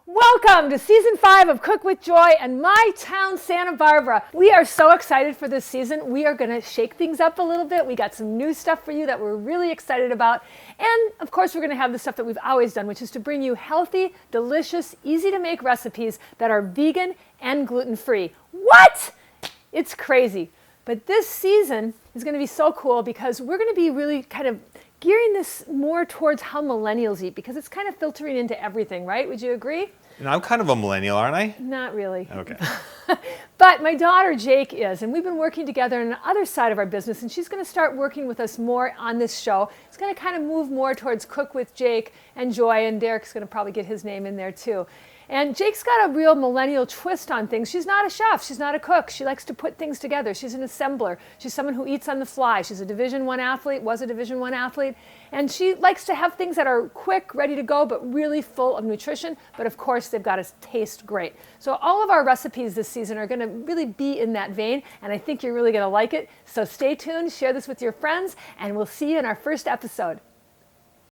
Welcome to Season 5 of Cook with Joy and my town, Santa Barbara. We are so excited for this season. We are going to shake things up a little bit. We got some new stuff for you that we're really excited about. And of course, we're going to have the stuff that we've always done, which is to bring you healthy, delicious, easy to make recipes that are vegan and gluten-free. What? It's crazy. But this season is going to be so cool because we're going to be really kind of gearing this more towards how millennials eat, because it's kind of filtering into everything, right? Would you agree? And I'm kind of a millennial, aren't I? Not really. Okay. But my daughter Jake is, and we've been working together on the other side of our business, and she's going to start working with us more on this show. It's going to kind of move more towards Cook with Jake and Joy, and Derek's going to probably get his name in there too. And Jake's got a real millennial twist on things. She's not a chef. She's not a cook. She likes to put things together. She's an assembler. She's someone who eats on the fly. She's a Division I athlete, was a Division I athlete. And she likes to have things that are quick, ready to go, but really full of nutrition. But of course, they've got to taste great. So all of our recipes this season are going to really be in that vein. And I think you're really going to like it. So stay tuned, share this with your friends, and we'll see you in our first episode.